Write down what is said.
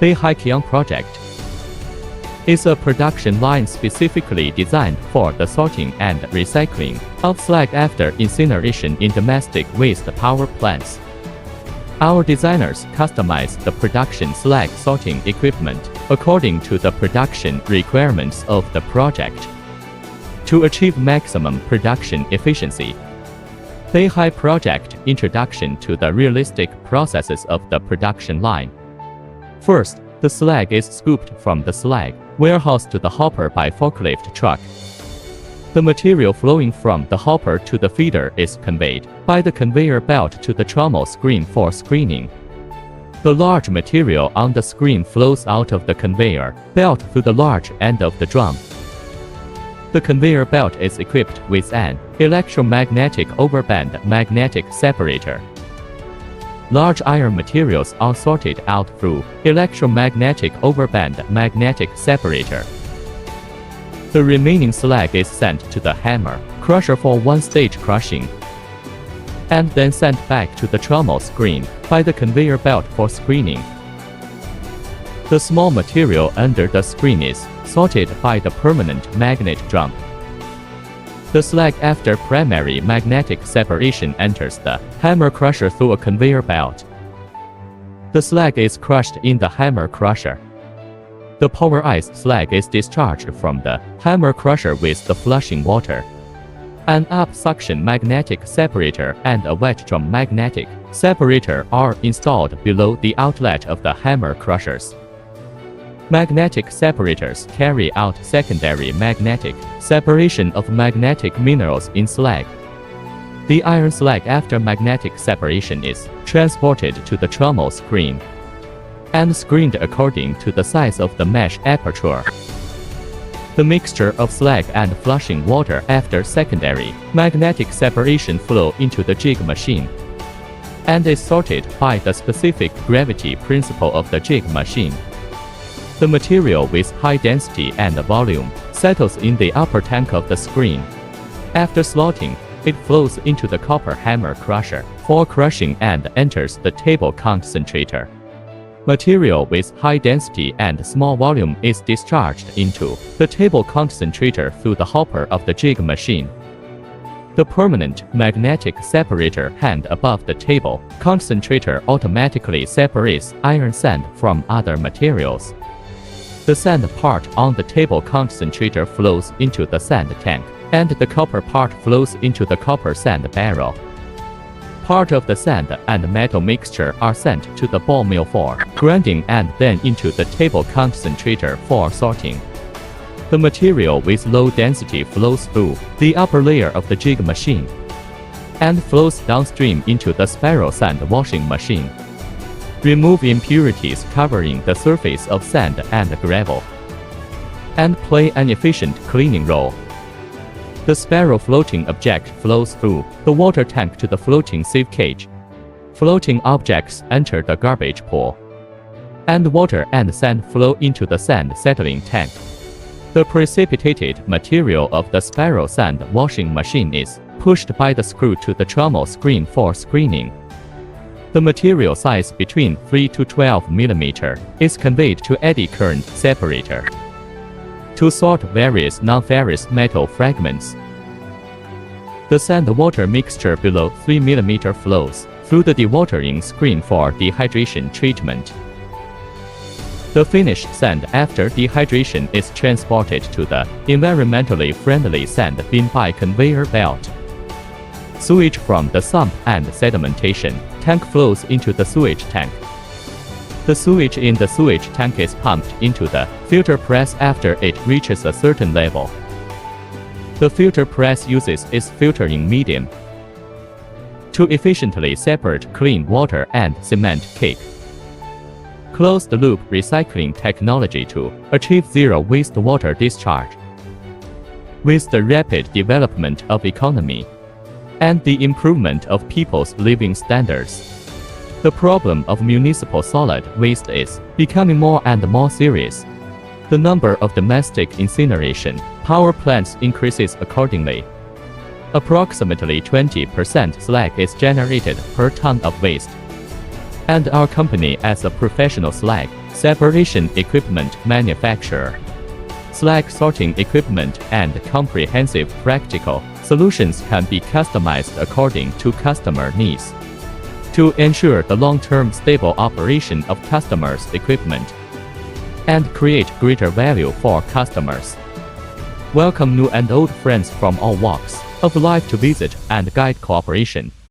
Beihai project is a production line specifically designed for the sorting and recycling of slag after incineration in domestic waste power plants. Our designers customize the production slag sorting equipment according to the production requirements of the project to achieve maximum production efficiency. Beihai project introduction to the realistic processes of the production line. First, the slag is scooped from the slag warehouse to the hopper by forklift truck. The material flowing from the hopper to the feeder is conveyed by the conveyor belt to the trommel screen for screening. The large material on the screen flows out of the conveyor belt through the large end of the drum. The conveyor belt is equipped with an electromagnetic overband magnetic separator. Large iron materials are sorted out through electromagnetic overband magnetic separator. The remaining slag is sent to the hammer crusher for one-stage crushing, and then sent back to the trommel screen by the conveyor belt for screening. The small material under the screen is sorted by the permanent magnet drum. The slag after primary magnetic separation enters the hammer crusher through a conveyor belt. The slag is crushed in the hammer crusher. The pulverized slag is discharged from the hammer crusher with the flushing water. An up-suction magnetic separator and a wet drum magnetic separator are installed below the outlet of the hammer crushers. Magnetic separators carry out secondary magnetic separation of magnetic minerals in slag. The iron slag after magnetic separation is transported to the trommel screen and screened according to the size of the mesh aperture. The mixture of slag and flushing water after secondary magnetic separation flow into the jig machine and is sorted by the specific gravity principle of the jig machine. The material with high density and volume settles in the upper tank of the screen. After slotting, it flows into the copper hammer crusher for crushing and enters the table concentrator. Material with high density and small volume is discharged into the table concentrator through the hopper of the jig machine. The permanent magnetic separator hand above the table concentrator automatically separates iron sand from other materials. The sand part on the table concentrator flows into the sand tank, and the copper part flows into the copper sand barrel. Part of the sand and metal mixture are sent to the ball mill for grinding and then into the table concentrator for sorting. The material with low density flows through the upper layer of the jig machine and flows downstream into the spiral sand washing machine. Remove impurities covering the surface of sand and gravel, and play an efficient cleaning role. The spiral floating object flows through the water tank to the floating sieve cage. Floating objects enter the garbage pool, and water and sand flow into the sand settling tank. The precipitated material of the spiral sand washing machine is pushed by the screw to the trommel screen for screening. The material size between 3 to 12 mm is conveyed to eddy current separator to sort various non-ferrous metal fragments. The sand-water mixture below 3 mm flows through the dewatering screen for dehydration treatment. The finished sand after dehydration is transported to the environmentally friendly sand bin by conveyor belt. Sewage from the sump and sedimentation tank flows into the sewage tank. The sewage in the sewage tank is pumped into the filter press after it reaches a certain level. The filter press uses its filtering medium to efficiently separate clean water and cement cake. Closed-loop recycling technology to achieve zero wastewater discharge. With the rapid development of economy and the improvement of people's living standards, the problem of municipal solid waste is becoming more and more serious. The number of domestic incineration power plants increases accordingly. Approximately 20% slag is generated per ton of waste. and our company as a professional slag separation equipment manufacturer. Slag sorting equipment and comprehensive practical solutions can be customized according to customer needs to ensure the long-term stable operation of customers' equipment and create greater value for customers. Welcome new and old friends from all walks of life to visit and guide cooperation.